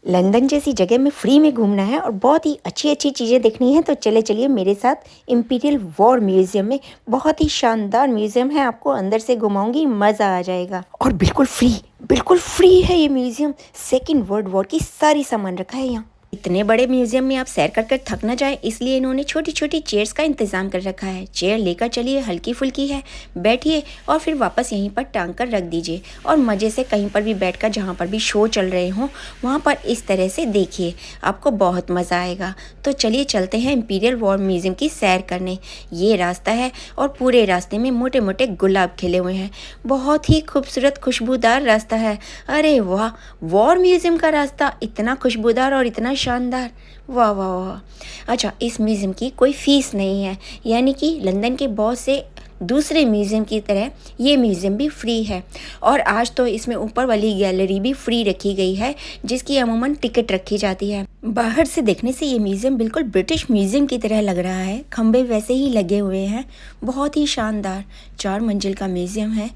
London जैसी जगह में फ्री में घूमना है और बहुत ही अच्छी अच्छी चीज़ें देखनी है तो चलिए मेरे साथ इम्पीरियल वॉर म्यूज़ियम में। बहुत ही शानदार म्यूज़ियम है, आपको अंदर से घुमाऊंगी, मज़ा आ जाएगा। और बिल्कुल फ्री है ये म्यूज़ियम। सेकेंड वर्ल्ड वॉर की सारी सामान रखा है यहाँ। इतने बड़े म्यूजियम में आप सैर कर थक न जाए, इसलिए इन्होंने छोटी छोटी चेयर्स का इंतजाम कर रखा है। चेयर लेकर चलिए, हल्की फुल्की है, बैठिए और फिर वापस यहीं पर टांग कर रख दीजिए और मज़े से कहीं पर भी बैठकर जहाँ पर भी शो चल रहे हों वहाँ पर इस तरह से देखिए, आपको बहुत मज़ा आएगा। तो चलिए चलते हैं इम्पीरियल वॉर म्यूज़ियम की सैर करने। ये रास्ता है और पूरे रास्ते में मोटे मोटे गुलाब खिले हुए हैं। बहुत ही खूबसूरत खुशबूदार रास्ता है। अरे वाह, वॉर म्यूज़ियम का रास्ता इतना खुशबूदार और इतना शानदार, वाह वाह वाह। अच्छा, इस म्यूज़ियम की कोई फ़ीस नहीं है, यानी कि लंदन के बहुत से दूसरे म्यूज़ियम की तरह ये म्यूज़ियम भी फ्री है। और आज तो इसमें ऊपर वाली गैलरी भी फ्री रखी गई है, जिसकी अमूमन टिकट रखी जाती है। बाहर से देखने से ये म्यूज़ियम बिल्कुल ब्रिटिश म्यूज़ियम की तरह लग रहा है, खंबे वैसे ही लगे हुए हैं। बहुत ही शानदार 4 मंजिल का म्यूज़ियम है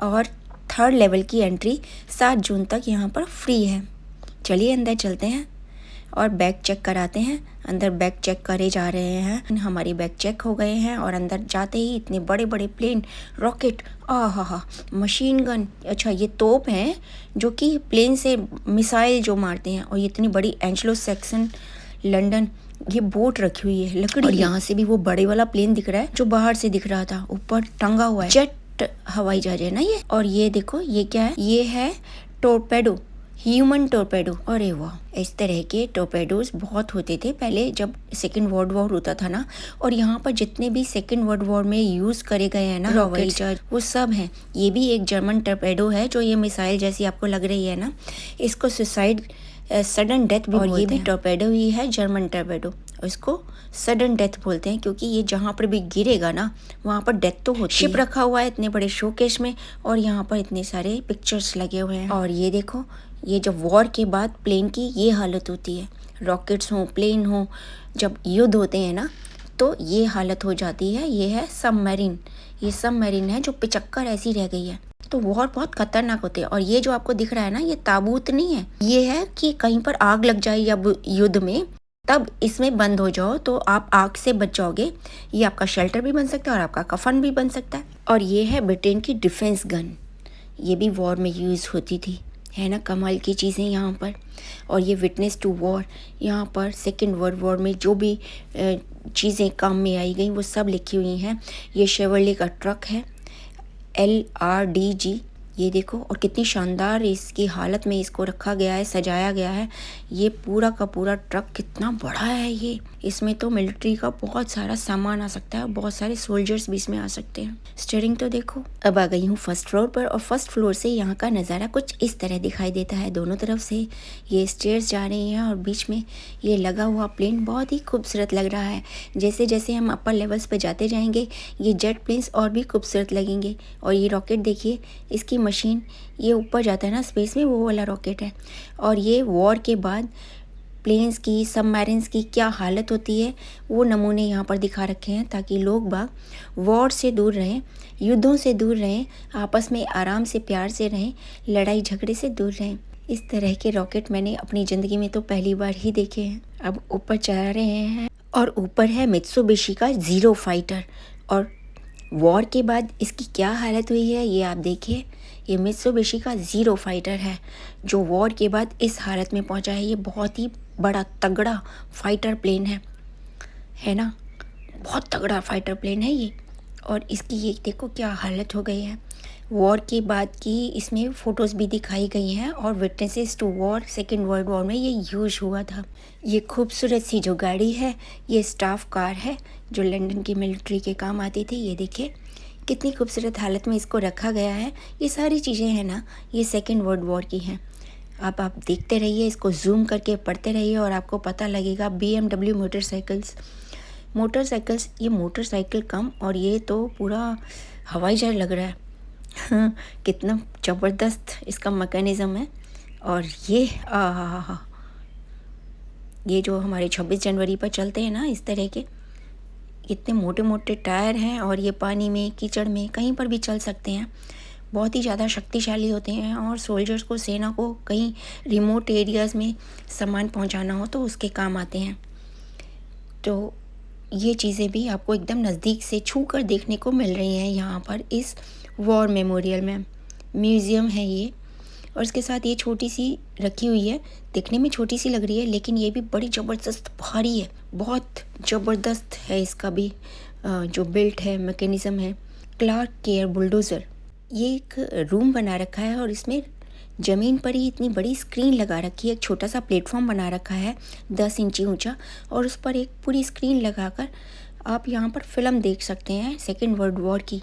और 3rd लेवल की एंट्री 7 जून तक यहाँ पर फ्री है। चलिए अंदर चलते हैं और बैग चेक कराते हैं। अंदर बैग चेक करे जा रहे हैं। हमारी बैग चेक हो गए हैं और अंदर जाते ही इतने बड़े बड़े प्लेन, रॉकेट, आहा, मशीन गन, अच्छा ये तोप हैं जो कि प्लेन से मिसाइल जो मारते हैं। और ये इतनी बड़ी एंग्लो सैक्सन लंदन, ये बोट रखी हुई है लकड़ी। और यहाँ से भी वो बड़े वाला प्लेन दिख रहा है जो बाहर से दिख रहा था, ऊपर टंगा हुआ है। जेट हवाई जहाज है ना ये। और ये देखो ये क्या है, ये है टोरपेडो, ह्यूमन टोरपेडो। अरे वाह, इस तरह के टोरपेडोज बहुत होते थे पहले जब सेकेंड वर्ल्ड वॉर होता था ना। और यहाँ पर जितने भी सेकेंड वर्ल्ड वॉर में यूज़ करे गए हैं ना रॉकेट, वो सब हैं। ये भी एक जर्मन टोरपेडो है जो ये मिसाइल जैसी आपको लग रही है ना, इसको सुसाइड सडन डेथ भी बोलते हैं। ये भी टोरपेडो ही है, जर्मन टोरपेडो। इसको सडन डेथ बोलते हैं क्योंकि ये जहाँ पर भी गिरेगा ना वहाँ पर डेथ तो होती है। शिप रखा हुआ है इतने बड़े शोकेस में और यहाँ पर इतने सारे पिक्चर्स लगे हुए हैं। और ये देखो, ये जब वॉर के बाद प्लेन की ये हालत होती है, रॉकेट्स हो, प्लेन हो, जब युद्ध होते हैं ना तो ये हालत हो जाती है। ये है सबमरीन, ये सबमरीन है जो पिचक्कर ऐसी रह गई है। तो वॉर बहुत खतरनाक होते हैं। और ये जो आपको दिख रहा है ना, ये ताबूत नहीं है, ये है कि कहीं पर आग लग जाए या युद्ध में, तब इसमें बंद हो जाओ तो आप आग से बच जाओगे। ये आपका शेल्टर भी बन सकता है और आपका कफन भी बन सकता है। और ये है ब्रिटेन की डिफेंस गन, ये भी वॉर में यूज़ होती थी, है ना। कमाल की चीज़ें यहाँ पर। और ये विटनेस टू वॉर, यहाँ पर सेकेंड वर्ल्ड वॉर में जो भी चीज़ें काम में आई गई वो सब लिखी हुई हैं। ये शेवरले का ट्रक है, LRDG, ये देखो। और कितनी शानदार इसकी हालत में इसको रखा गया है, सजाया गया है। ये पूरा का पूरा ट्रक कितना बड़ा है ये, इसमें तो मिलिट्री का बहुत सारा सामान आ सकता है, बहुत सारे सोल्जर्स भी इसमें आ सकते हैं। स्टीयरिंग तो देखो। अब आ गई हूँ फर्स्ट फ्लोर पर और फर्स्ट फ्लोर से यहाँ का नज़ारा कुछ इस तरह दिखाई देता है। दोनों तरफ से ये स्टेयर्स जा रही हैं और बीच में ये लगा हुआ प्लेन बहुत ही खूबसूरत लग रहा है। जैसे जैसे हम अपर लेवल्स पर जाते जाएंगे ये जेट प्लेन्स और भी खूबसूरत लगेंगे। और ये रॉकेट देखिए, इसकी मशीन, ये ऊपर जाता है ना स्पेस में, वो वाला रॉकेट है। और ये वॉर के बाद प्लेन्स की, सबमरीन्स की क्या हालत होती है वो नमूने यहाँ पर दिखा रखे हैं, ताकि लोग बाग वॉर से दूर रहें, युद्धों से दूर रहें, आपस में आराम से प्यार से रहें, लड़ाई झगड़े से दूर रहें। इस तरह के रॉकेट मैंने अपनी ज़िंदगी में तो पहली बार ही देखे हैं। अब ऊपर चढ़ा रहे हैं और ऊपर है मित्सुबिशी का ज़ीरो फाइटर। और वॉर के बाद इसकी क्या हालत हुई है ये आप देखिए। ये मित्सुबिशी का ज़ीरो फाइटर है जो वॉर के बाद इस हालत में पहुंचा है। ये बहुत ही बड़ा तगड़ा फाइटर प्लेन है ना, बहुत तगड़ा फाइटर प्लेन है ये। और इसकी ये देखो क्या हालत हो गई है। वॉर के बाद की इसमें फ़ोटोज़ भी दिखाई गई हैं और witnesses to war, second world war में ये यूज़ हुआ था। ये खूबसूरत सी जो गाड़ी है ये स्टाफ कार है जो लंदन की मिलिट्री के काम आती थी। ये देखिए कितनी खूबसूरत हालत में इसको रखा गया है। ये सारी चीज़ें हैं ना, ये सेकेंड वर्ल्ड वॉर की हैं। आप देखते रहिए, इसको जूम करके पढ़ते रहिए और आपको पता लगेगा। BMW मोटरसाइकिल्स, ये मोटरसाइकिल कम और ये तो पूरा हवाई जहाज लग रहा है। कितना ज़बरदस्त इसका मैकेनिज़्म है। और ये ये जो हमारे 26 जनवरी पर चलते हैं ना इस तरह के, इतने मोटे मोटे टायर हैं और ये पानी में, कीचड़ में, कहीं पर भी चल सकते हैं। बहुत ही ज़्यादा शक्तिशाली होते हैं और सोल्जर्स को, सेना को कहीं रिमोट एरियाज़ में सामान पहुंचाना हो तो उसके काम आते हैं। तो ये चीज़ें भी आपको एकदम नज़दीक से छू कर देखने को मिल रही हैं यहाँ पर इस वॉर मेमोरियल में। म्यूज़ियम है ये, और इसके साथ ये छोटी सी रखी हुई है, दिखने में छोटी सी लग रही है लेकिन ये भी बड़ी ज़बरदस्त भारी है, बहुत ज़बरदस्त है इसका भी जो बिल्ट है, मैकेनिज़्म है। क्लार्क केयर बुलडोज़र, ये एक रूम बना रखा है और इसमें ज़मीन पर ही इतनी बड़ी स्क्रीन लगा रखी है। एक छोटा सा प्लेटफॉर्म बना रखा है 10 इंची ऊंचा, और उस पर एक पूरी स्क्रीन लगाकर आप यहाँ पर फिल्म देख सकते हैं। सेकेंड वर्ल्ड वॉर की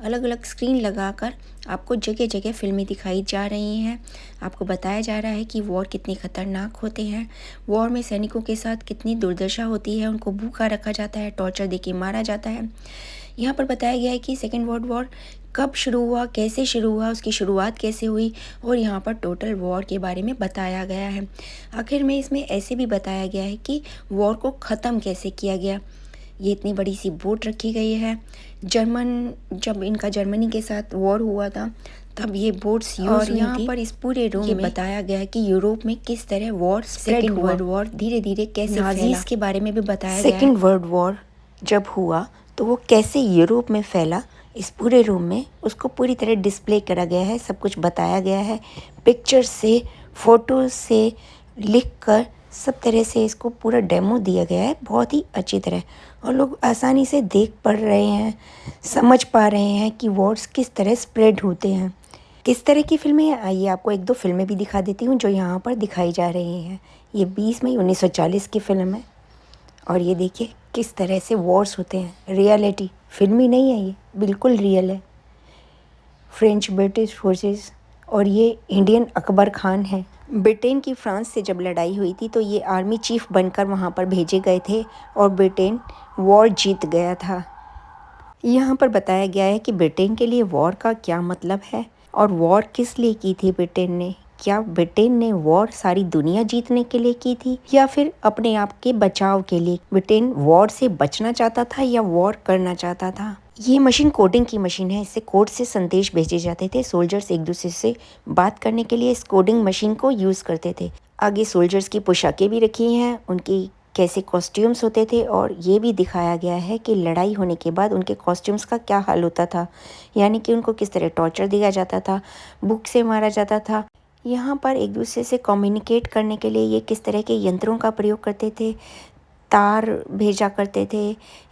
अलग अलग स्क्रीन लगाकर आपको जगह जगह फिल्में दिखाई जा रही हैं। आपको बताया जा रहा है कि वॉर कितनी ख़तरनाक होते हैं, वॉर में सैनिकों के साथ कितनी दुर्दशा होती है, उनको भूखा रखा जाता है, टॉर्चर देके मारा जाता है। यहाँ पर बताया गया है कि सेकेंड वर्ल्ड वॉर कब शुरू हुआ, कैसे शुरू हुआ, उसकी शुरुआत कैसे हुई, और यहाँ पर टोटल वॉर के बारे में बताया गया है। आखिर में इसमें ऐसे भी बताया गया है कि वॉर को ख़त्म कैसे किया गया। ये इतनी बड़ी सी बोट रखी गई है। जब इनका जर्मनी के साथ वॉर हुआ था तब ये बोट्स यूज हुई थी। यहाँ पर इस पूरे रूम में बताया गया है कि यूरोप में किस तरह वॉर, सेकेंड वर्ल्ड वॉर धीरे धीरे कैसे फैला, के बारे में भी बताया गया है। सेकेंड वर्ल्ड वॉर जब हुआ तो वो कैसे यूरोप में फैला, इस पूरे रूम में उसको पूरी तरह डिस्प्ले करा गया है, सब कुछ बताया गया है, पिक्चर से, फोटोज से, लिख कर सब तरह से इसको पूरा डेमो दिया गया है बहुत ही अच्छी तरह, और लोग आसानी से देख पढ़ रहे हैं, समझ पा रहे हैं कि वॉर्स किस तरह स्प्रेड होते हैं, किस तरह की फिल्में हैं। आइए आपको एक दो फिल्में भी दिखा देती हूँ जो यहाँ पर दिखाई जा रही हैं। ये 20 मई 1940 की फ़िल्म है, और ये देखिए किस तरह से वॉर्स होते हैं। रियलिटी, फिल्मी नहीं है, ये बिल्कुल रियल है। फ्रेंच ब्रिटिश फोर्सेस, और ये इंडियन अकबर खान है। ब्रिटेन की फ्रांस से जब लड़ाई हुई थी तो ये आर्मी चीफ बनकर वहाँ पर भेजे गए थे और ब्रिटेन वॉर जीत गया था। यहाँ पर बताया गया है कि ब्रिटेन के लिए वॉर का क्या मतलब है और वॉर किस लिए की थी ब्रिटेन ने। क्या ब्रिटेन ने वॉर सारी दुनिया जीतने के लिए की थी या फिर अपने आप के बचाव के लिए। ब्रिटेन वॉर से बचना चाहता था या वॉर करना चाहता था। ये मशीन कोडिंग की मशीन है, इससे कोड से संदेश भेजे जाते थे। सोल्जर्स एक दूसरे से बात करने के लिए इस कोडिंग मशीन को यूज़ करते थे। आगे सोल्जर्स की पोशाकें भी रखी हैं, उनकी कैसे कॉस्ट्यूम्स होते थे, और ये भी दिखाया गया है कि लड़ाई होने के बाद उनके कॉस्ट्यूम्स का क्या हाल होता था, यानी कि उनको किस तरह टॉर्चर दिया जाता था, बुक से मारा जाता था। यहाँ पर एक दूसरे से कम्युनिकेट करने के लिए ये किस तरह के यंत्रों का प्रयोग करते थे, तार भेजा करते थे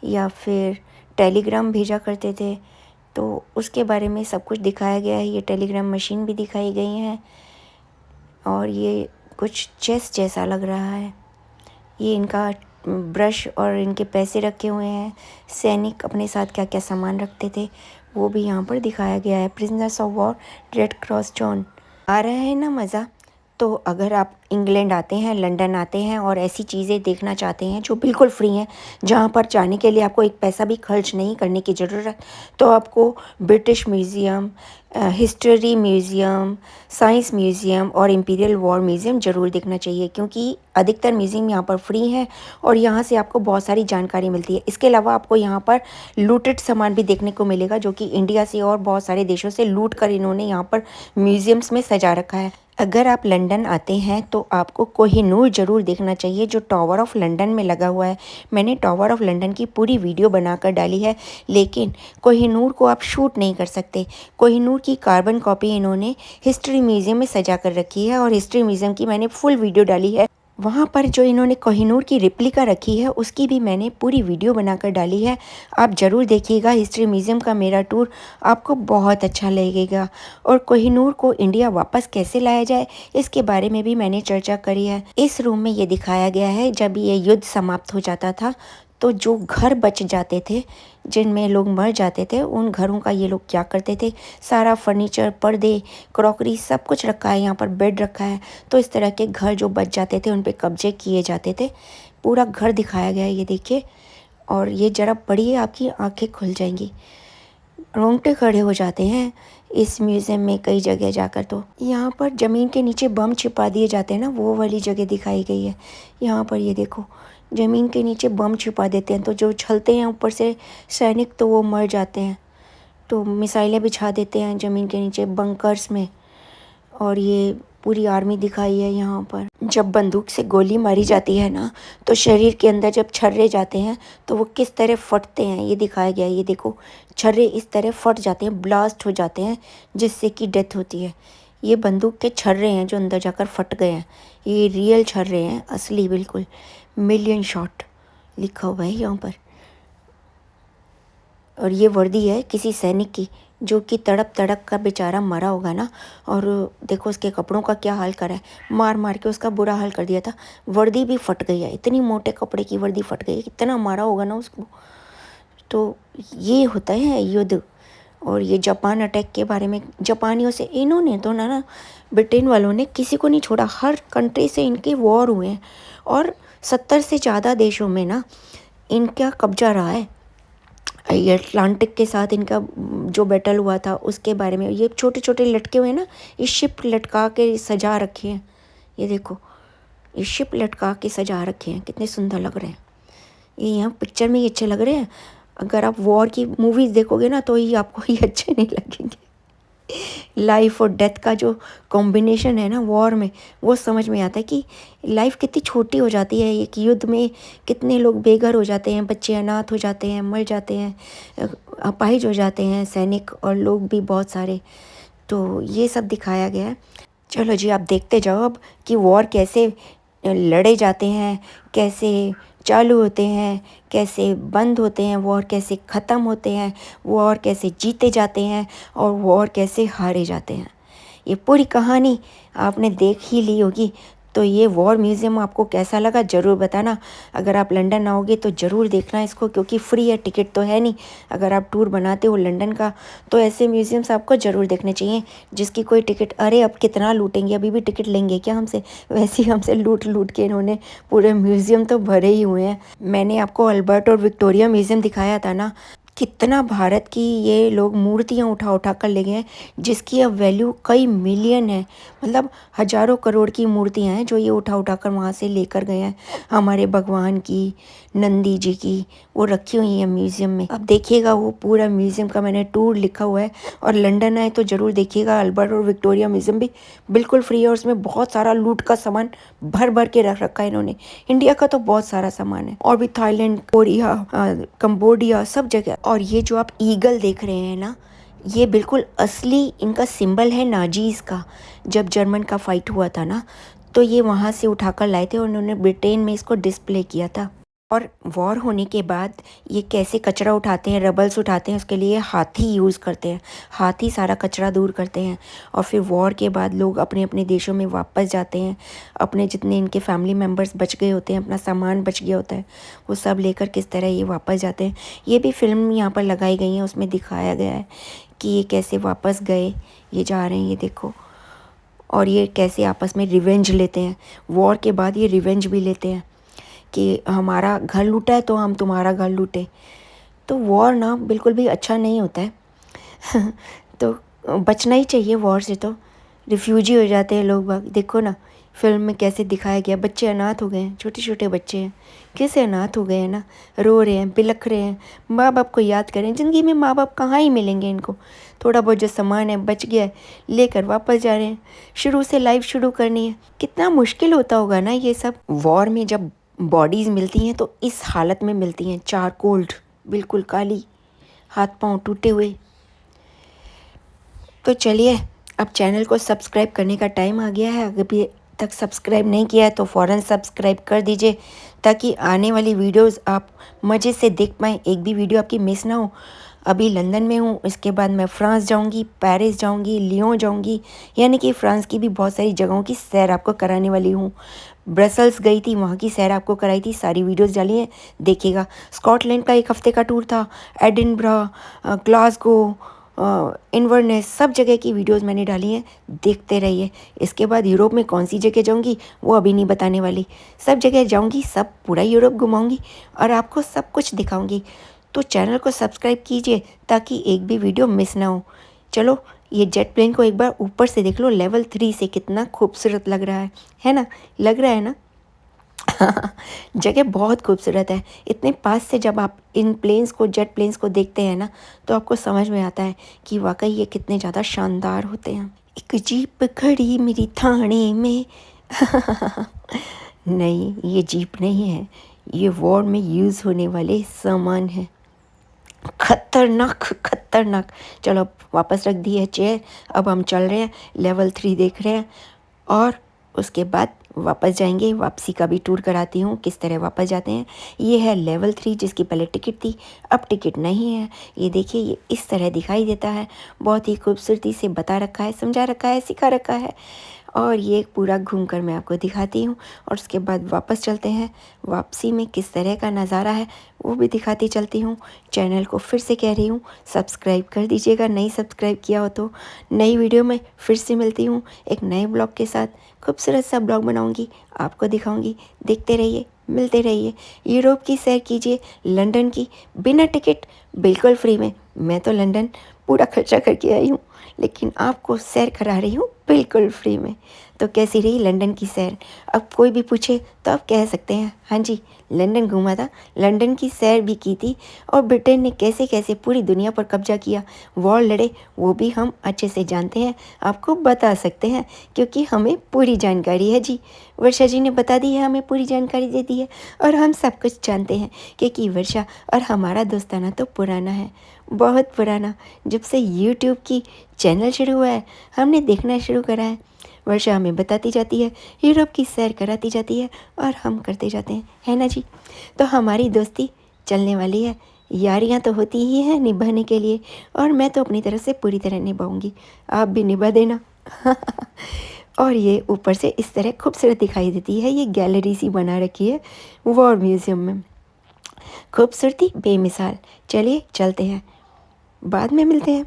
या फिर टेलीग्राम भेजा करते थे, तो उसके बारे में सब कुछ दिखाया गया है। ये टेलीग्राम मशीन भी दिखाई गई है, और ये कुछ चेस जैसा लग रहा है। ये इनका ब्रश और इनके पैसे रखे हुए हैं। सैनिक अपने साथ क्या क्या सामान रखते थे वो भी यहाँ पर दिखाया गया है। Prisoners of war, red cross John. आ रहा है ना मज़ा। तो अगर आप इंग्लैंड आते हैं, लंदन आते हैं और ऐसी चीज़ें देखना चाहते हैं जो बिल्कुल फ्री हैं, जहाँ पर जाने के लिए आपको एक पैसा भी खर्च नहीं करने की ज़रूरत, तो आपको British museum, history museum, science museum और इंपीरियल वॉर म्यूज़ियम ज़रूर देखना चाहिए, क्योंकि अधिकतर म्यूज़ियम यहाँ पर फ्री हैं और यहाँ से आपको बहुत सारी जानकारी मिलती है। इसके अलावा आपको यहाँ पर लूटेड सामान भी देखने को मिलेगा, जो कि इंडिया से और बहुत सारे देशों से लूट कर इन्होंने यहाँ पर म्यूज़ियम्स में सजा रखा है। अगर आप लंदन आते हैं तो आपको कोहिनूर ज़रूर देखना चाहिए, जो टावर ऑफ लंदन में लगा हुआ है। मैंने टावर ऑफ लंदन की पूरी वीडियो बनाकर डाली है, लेकिन कोहिनूर को आप शूट नहीं कर सकते। कोहिनूर की कार्बन कॉपी इन्होंने हिस्ट्री म्यूज़ियम में सजा कर रखी है, और हिस्ट्री म्यूज़ियम की मैंने फुल वीडियो डाली है। वहाँ पर जो इन्होंने कोहिनूर की रिप्लिका रखी है उसकी भी मैंने पूरी वीडियो बनाकर डाली है, आप ज़रूर देखिएगा। हिस्ट्री म्यूज़ियम का मेरा टूर आपको बहुत अच्छा लगेगा। और कोहिनूर को इंडिया वापस कैसे लाया जाए इसके बारे में भी मैंने चर्चा करी है। इस रूम में ये दिखाया गया है जब ये युद्ध समाप्त हो जाता था तो जो घर बच जाते थे, जिनमें लोग मर जाते थे, उन घरों का ये लोग क्या करते थे, सारा फर्नीचर, पर्दे, क्रॉकरी सब कुछ रखा है, यहाँ पर बेड रखा है। तो इस तरह के घर जो बच जाते थे उन पे कब्जे किए जाते थे। पूरा घर दिखाया गया है, ये देखिए। और ये ज़रा पढ़िए, आपकी आंखें खुल जाएंगी, रोंगटे खड़े हो जाते हैं इस म्यूज़ियम में कई जगह जाकर। तो यहाँ पर ज़मीन के नीचे बम छिपा दिए जाते हैं ना, वो वाली जगह दिखाई गई है। यहाँ पर ये देखो, ज़मीन के नीचे बम छिपा देते हैं, तो जो उछलते हैं ऊपर से सैनिक तो वो मर जाते हैं। तो मिसाइलें बिछा देते हैं ज़मीन के नीचे बंकर्स में। और ये पूरी आर्मी दिखाई है यहाँ पर। जब बंदूक से गोली मारी जाती है ना, तो शरीर के अंदर जब छर्रे जाते हैं तो वो किस तरह फटते हैं ये दिखाया गया है। ये देखो, छर्रे इस तरह फट जाते हैं, ब्लास्ट हो जाते हैं, जिससे कि डेथ होती है। ये बंदूक के छर्रे हैं जो अंदर जाकर फट गए हैं। ये रियल छर्रे हैं, असली बिल्कुल। मिलियन शॉट लिखा हुआ है यहाँ पर। और ये वर्दी है किसी सैनिक की, जो कि तड़प तड़प का बेचारा मरा होगा ना। और देखो उसके कपड़ों का क्या हाल करा है, मार मार के उसका बुरा हाल कर दिया था। वर्दी भी फट गई है, इतनी मोटे कपड़े की वर्दी फट गई है, कितना मारा होगा ना उसको। तो ये होता है युद्ध। और ये जापान अटैक के बारे में, जापानियों से इन्होंने तो ना ब्रिटेन वालों ने किसी को नहीं छोड़ा, हर कंट्री से इनके वॉर हुए हैं। और 70 से ज़्यादा देशों में ना इनका कब्जा रहा है। ये अटलांटिक के साथ इनका जो बैटल हुआ था उसके बारे में। ये छोटे छोटे लटके हुए हैं ना, ये शिप लटका के सजा रखे हैं। ये देखो, ये शिप लटका के सजा रखे हैं, कितने सुंदर लग रहे हैं। ये यहाँ पिक्चर में ही अच्छे लग रहे हैं। अगर आप वॉर की मूवीज़ देखोगे ना तो ये आपको ये अच्छे नहीं लगेंगे। लाइफ और डेथ का जो कॉम्बिनेशन है ना वॉर में, वो समझ में आता है कि लाइफ कितनी छोटी हो जाती है। एक युद्ध में कितने लोग बेघर हो जाते हैं, बच्चे अनाथ हो जाते हैं, मर जाते हैं, अपाहिज हो जाते हैं, सैनिक और लोग भी बहुत सारे। तो ये सब दिखाया गया है। चलो जी, आप देखते जाओ अब कि वॉर कैसे लड़े जाते हैं, कैसे चालू होते हैं, कैसे बंद होते हैं, वॉर कैसे ख़त्म होते हैं, वॉर कैसे जीते जाते हैं और वॉर कैसे हारे जाते हैं। ये पूरी कहानी आपने देख ही ली होगी। तो ये वॉर म्यूज़ियम आपको कैसा लगा ज़रूर बताना। अगर आप लंदन आओगे तो ज़रूर देखना इसको, क्योंकि फ्री है, टिकट तो है नहीं। अगर आप टूर बनाते हो लंदन का तो ऐसे म्यूज़ियम्स आपको ज़रूर देखने चाहिए जिसकी कोई टिकट, अरे अब कितना लूटेंगे, अभी भी टिकट लेंगे क्या हमसे? वैसे ही हमसे लूट लूट के इन्होंने पूरे म्यूज़ियम तो भरे ही हुए हैं। मैंने आपको अल्बर्ट और विक्टोरिया म्यूज़ियम दिखाया था ना, कितना भारत की ये लोग मूर्तियाँ उठा उठा कर ले गए हैं, जिसकी अब वैल्यू कई मिलियन है। मतलब हजारों करोड़ की मूर्तियाँ हैं जो ये उठा उठा कर वहाँ से लेकर गए हैं। हमारे भगवान की, नंदी जी की, वो रखी हुई है म्यूज़ियम में। अब देखिएगा, वो पूरा म्यूज़ियम का मैंने टूर लिखा हुआ है। और लंदन आए तो ज़रूर देखिएगा, अल्बर्ट और विक्टोरिया म्यूज़ियम भी बिल्कुल फ्री है और उसमें बहुत सारा लूट का सामान भर भर के रख रखा है इन्होंने। इंडिया का तो बहुत सारा सामान है, और भी थाईलैंड, कोरिया, कंबोडिया, सब जगह। और ये जो आप ईगल देख रहे हैं ना, ये बिल्कुल असली इनका सिंबल है नाजीज़ का। जब जर्मन का फाइट हुआ था ना, तो ये वहाँ से उठाकर लाए थे और उन्होंने ब्रिटेन में इसको डिस्प्ले किया था। और वॉर होने के बाद ये कैसे कचरा उठाते हैं, रबल्स उठाते हैं, उसके लिए हाथी यूज़ करते हैं। हाथी सारा कचरा दूर करते हैं। और फिर वॉर के बाद लोग अपने अपने देशों में वापस जाते हैं। अपने जितने इनके फैमिली मेम्बर्स बच गए होते हैं, अपना सामान बच गया होता है, वो सब लेकर किस तरह ये वापस जाते हैं। ये भी फिल्म यहाँ पर लगाई गई है, उसमें दिखाया गया है कि ये कैसे वापस गए, ये जा रहे हैं, ये देखो। और ये कैसे आपस में रिवेंज लेते हैं। वॉर के बाद ये रिवेंज भी लेते हैं कि हमारा घर लूटा है तो हम तुम्हारा घर लूटे। तो वॉर ना बिल्कुल भी अच्छा नहीं होता है। तो बचना ही चाहिए वॉर से। तो रिफ्यूजी हो जाते हैं लोग बाग। देखो ना फिल्म में कैसे दिखाया गया, बच्चे अनाथ हो गए हैं, छोटे छोटे बच्चे हैं, कैसे अनाथ हो गए हैं ना, रो रहे हैं, बिलख रहे हैं। माँ बाप को याद करें, ज़िंदगी में माँ बाप कहाँ ही मिलेंगे इनको। थोड़ा बहुत जो सामान है बच गया है, लेकर वापस जा रहे हैं, शुरू से लाइफ शुरू करनी है। कितना मुश्किल होता होगा ना ये सब। वॉर में जब बॉडीज़ मिलती हैं तो इस हालत में मिलती हैं, चारकोल्ड, बिल्कुल काली, हाथ पांव टूटे हुए। तो चलिए, अब चैनल को सब्सक्राइब करने का टाइम आ गया है। अगर अभी तक सब्सक्राइब नहीं किया है तो फ़ौरन सब्सक्राइब कर दीजिए, ताकि आने वाली वीडियोस आप मज़े से देख पाएँ, एक भी वीडियो आपकी मिस ना हो। अभी लंदन में हूँ, इसके बाद मैं फ़्रांस जाऊँगी, पेरिस जाऊँगी, लियोन जाऊँगी, यानी कि फ़्रांस की भी बहुत सारी जगहों की सैर आपको कराने वाली हूँ। ब्रसल्स गई थी, वहाँ की सैर आपको कराई थी, सारी वीडियोस डाली हैं, देखिएगा। स्कॉटलैंड का 1 हफ़्ते का टूर था, एडिनबरा, ग्लासगो, इन्वर्नेस, सब जगह की वीडियोस मैंने डाली हैं, देखते रहिए। इसके बाद यूरोप में कौन सी जगह जाऊंगी वो अभी नहीं बताने वाली। सब जगह जाऊंगी, सब पूरा यूरोप घुमाऊंगी और आपको सब कुछ दिखाऊंगी। तो चैनल को सब्सक्राइब कीजिए ताकि एक भी वीडियो मिस ना हो। चलो, ये जेट प्लेन को एक बार ऊपर से देख लो, लेवल 3 से कितना खूबसूरत लग रहा है ना? लग रहा है ना? जगह बहुत खूबसूरत है। इतने पास से जब आप इन प्लेन्स को, जेट प्लेन्स को देखते हैं ना, तो आपको समझ में आता है कि वाक़ई ये कितने ज़्यादा शानदार होते हैं। एक जीप खड़ी मेरी थाने में। नहीं, ये जीप नहीं है, ये वॉर में यूज़ होने वाले सामान हैं। खतरनाक, खतरनाक। चलो अब वापस रख दी है चेयर, अब हम चल रहे हैं, लेवल 3 देख रहे हैं और उसके बाद वापस जाएंगे। वापसी का भी टूर कराती हूँ, किस तरह वापस जाते हैं। ये है लेवल 3 जिसकी पहले टिकट थी, अब टिकट नहीं है। ये देखिए, ये इस तरह दिखाई देता है। बहुत ही खूबसूरती से बता रखा है, समझा रखा है, सिखा रखा है। और ये पूरा घूम कर मैं आपको दिखाती हूँ और उसके बाद वापस चलते हैं। वापसी में किस तरह का नज़ारा है वो भी दिखाती चलती हूँ। चैनल को फिर से कह रही हूँ, सब्सक्राइब कर दीजिएगा, नहीं सब्सक्राइब किया हो तो। नई वीडियो में फिर से मिलती हूँ एक नए ब्लॉग के साथ। खूबसूरत सा ब्लॉग बनाऊँगी, आपको दिखाऊँगी। देखते रहिए, मिलते रहिए। यूरोप की सैर कीजिए, लंदन की, बिना टिकट, बिल्कुल फ्री में। मैं तो लंदन पूरा खर्चा करके आई हूँ, लेकिन आपको सैर करा रही हूँ बिल्कुल फ्री में। तो कैसी रही लंदन की सैर? अब कोई भी पूछे तो आप कह सकते हैं, हाँ जी, लंदन घूमा था, लंदन की सैर भी की थी। और ब्रिटेन ने कैसे कैसे पूरी दुनिया पर कब्जा किया, वॉर लड़े, वो भी हम अच्छे से जानते हैं, आपको बता सकते हैं, क्योंकि हमें पूरी जानकारी है जी। वर्षा जी ने बता दी है, हमें पूरी जानकारी दे दी है और हम सब कुछ जानते हैं, क्योंकि वर्षा और हमारा दोस्ताना तो पुराना है, बहुत पुराना। जब से यूट्यूब की चैनल शुरू हुआ है, हमने देखना शुरू करा है। वर्षा हमें बताती जाती है, यूरोप की सैर कराती जाती है और हम करते जाते हैं, है ना जी। तो हमारी दोस्ती चलने वाली है। यारियां तो होती ही हैं निभाने के लिए, और मैं तो अपनी तरफ से पूरी तरह निभाऊंगी, आप भी निभा देना। और ये ऊपर से इस तरह खूबसूरत दिखाई देती है, ये गैलरी सी बना रखी है वॉर म्यूज़ियम में। खूबसूरती बेमिसाल। चलिए चलते हैं, बाद में मिलते हैं।